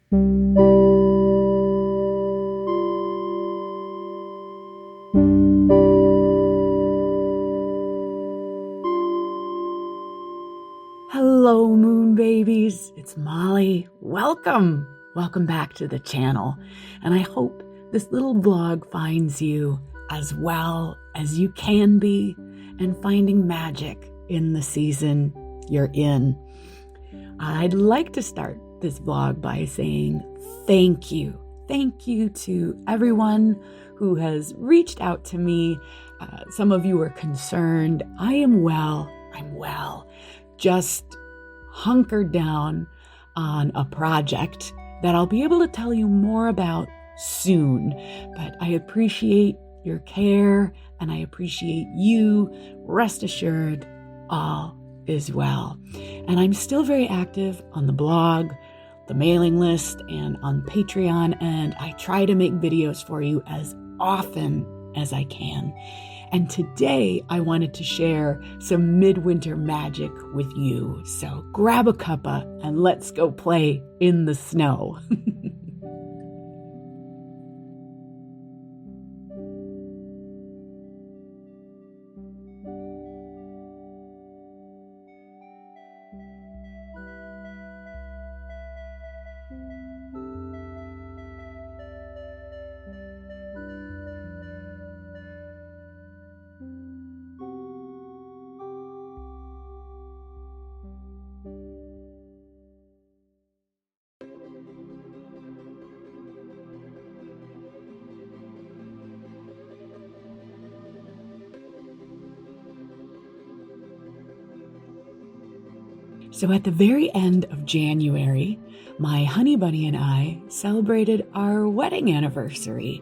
Hello, moon babies. It's Molly. Welcome back to the channel. And I hope this little vlog finds you as well as you can be and finding magic in the season you're in. I'd like to start this vlog by saying thank you. Thank you to everyone who has reached out to me. Some of you are concerned. I am well. I'm well. Just hunkered down on a project that I'll be able to tell you more about soon. But I appreciate your care and I appreciate you. Rest assured, all is well. And I'm still very active on the blog, the mailing list, and on Patreon. And I try to make videos for you as often as I can. And today I wanted to share some midwinter magic with you. So grab a cuppa and let's go play in the snow. So at the very end of January, my honey bunny and I celebrated our wedding anniversary.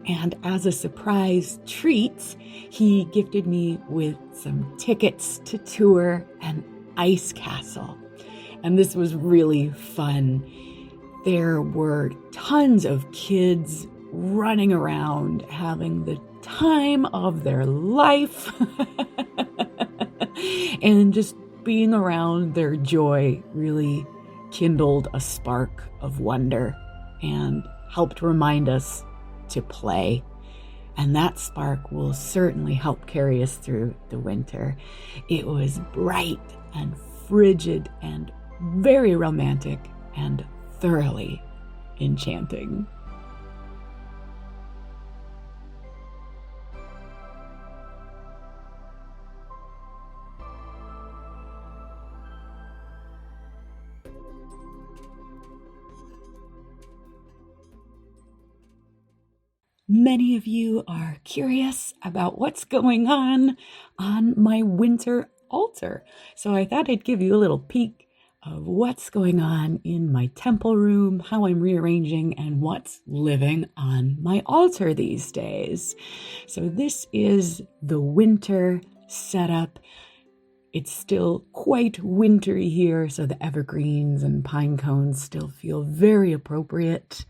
And as a surprise treat, he gifted me with some tickets to tour an ice castle. And this was really fun. There were tons of kids running around, having the time of their life. And just being around their joy really kindled a spark of wonder and helped remind us to play. And that spark will certainly help carry us through the winter. It was bright and frigid and very romantic and thoroughly enchanting. Many of you are curious about what's going on my winter altar. So I thought I'd give you a little peek of what's going on in my temple room, how I'm rearranging, and what's living on my altar these days. So this is the winter setup. It's still quite wintry here, so the evergreens and pine cones still feel very appropriate.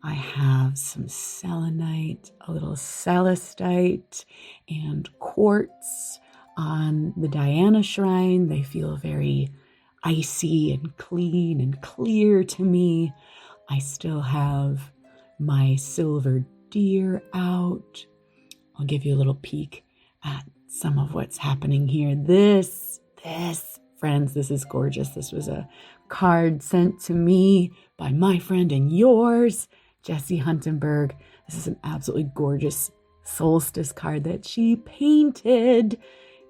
I have some selenite, a little celestite, and quartz on the Diana shrine. They feel very icy and clean and clear to me. I still have my silver deer out. I'll give you a little peek at some of what's happening here. This, friends, this is gorgeous. This was a card sent to me by my friend and yours, Jessie Huntenberg. This is an absolutely gorgeous solstice card that she painted,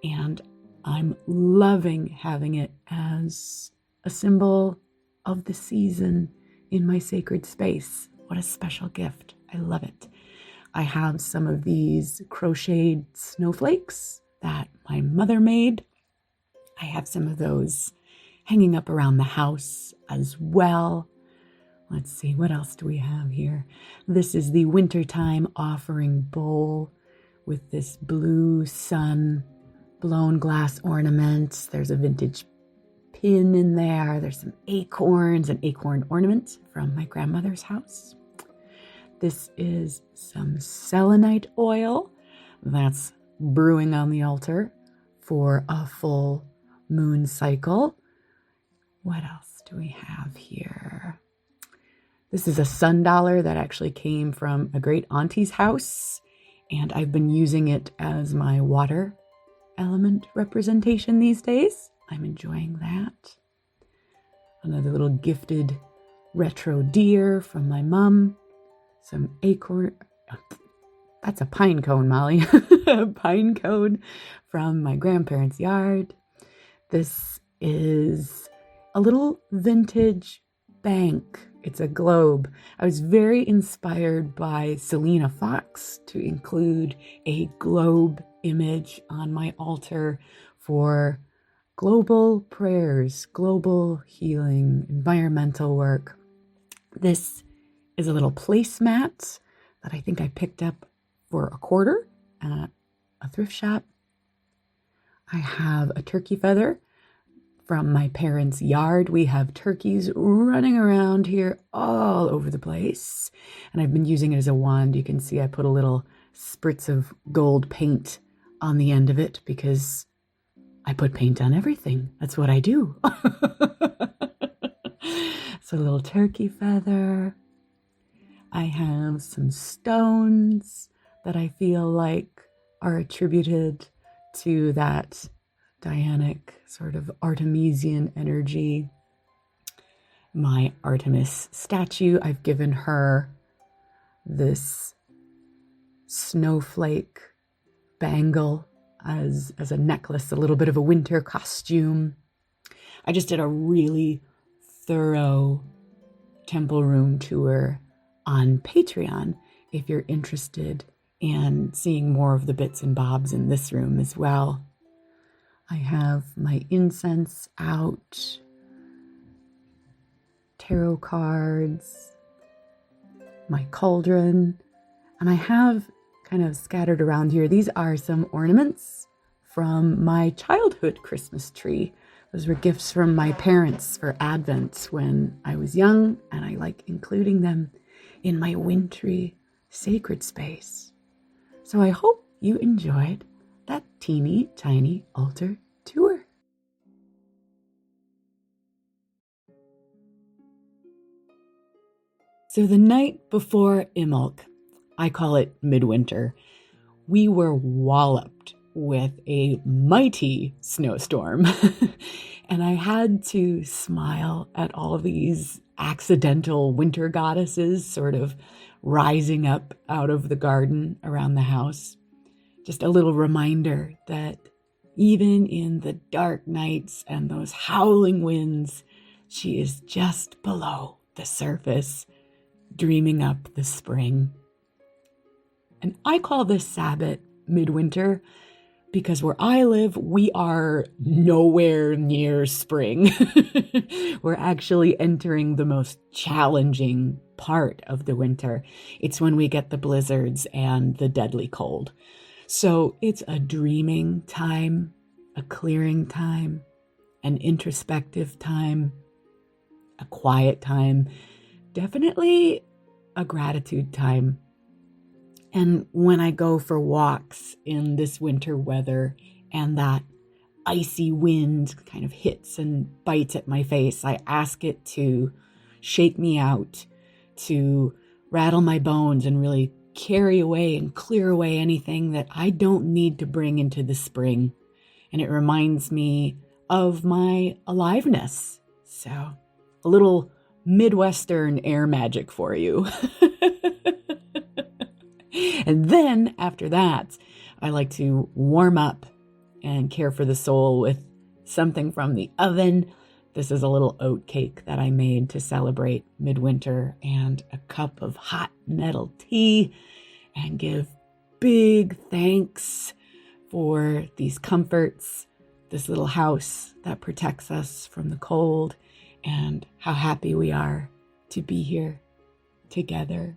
and I'm loving having it as a symbol of the season in my sacred space. What a special gift. I love it. I have some of these crocheted snowflakes that my mother made. I have some of those hanging up around the house as well. Let's see, what else do we have here? This is the wintertime offering bowl with this blue sun blown glass ornament. There's a vintage pin in there. There's some acorns, an acorn ornament from my grandmother's house. This is some selenite oil that's brewing on the altar for a full moon cycle. What else do we have here? This is a $1 that actually came from a great auntie's house, and I've been using it as my water element representation these days. I'm enjoying that. Another little gifted retro deer from my mom. Some acorn. That's a pine cone, Molly. A pine cone from my grandparents' yard. This is a little vintage bank. It's a globe. I was very inspired by Selena Fox to include a globe image on my altar for global prayers, global healing, environmental work. This is a little placemat that I think I picked up for $0.25 at a thrift shop. I have a turkey feather from my parents' yard. We have turkeys running around here all over the place, and I've been using it as a wand. You can see I put a little spritz of gold paint on the end of it because I put paint on everything. That's what I do. So a little turkey feather. I have some stones that I feel like are attributed to that Dianic sort of Artemisian energy. My Artemis statue, I've given her this snowflake bangle as a necklace, a little bit of a winter costume. I just did a really thorough temple room tour on Patreon if you're interested in seeing more of the bits and bobs in this room as well. I have my incense out, tarot cards, my cauldron, and I have kind of scattered around here. These are some ornaments from my childhood Christmas tree. Those were gifts from my parents for Advent when I was young, and I like including them in my wintry sacred space. So I hope you enjoyed that teeny tiny altar tour. So the night before Imbolc, I call it midwinter, we were walloped with a mighty snowstorm. And I had to smile at all these accidental winter goddesses sort of rising up out of the garden around the house. Just a little reminder that even in the dark nights and those howling winds, she is just below the surface, dreaming up the spring. And I call this Sabbath midwinter because where I live, we are nowhere near spring. We're actually entering the most challenging part of the winter. It's when we get the blizzards and the deadly cold. So it's a dreaming time, a clearing time, an introspective time, a quiet time, definitely a gratitude time. And when I go for walks in this winter weather and that icy wind kind of hits and bites at my face, I ask it to shake me out, to rattle my bones and really carry away and clear away anything that I don't need to bring into the spring. And it reminds me of my aliveness. So a little Midwestern air magic for you. And then after that, I like to warm up and care for the soul with something from the oven. This is a little oat cake that I made to celebrate midwinter, and a cup of hot nettle tea, and give big thanks for these comforts, this little house that protects us from the cold, and how happy we are to be here together.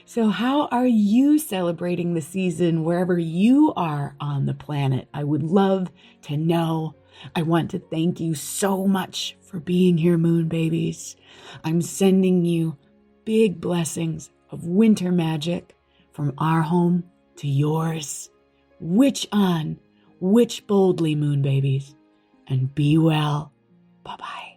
So how are you celebrating the season wherever you are on the planet? I would love to know. I want to thank you so much for being here, moon babies. I'm sending you big blessings of winter magic from our home to yours. Witch on, witch boldly, moon babies, and be well. Bye-bye.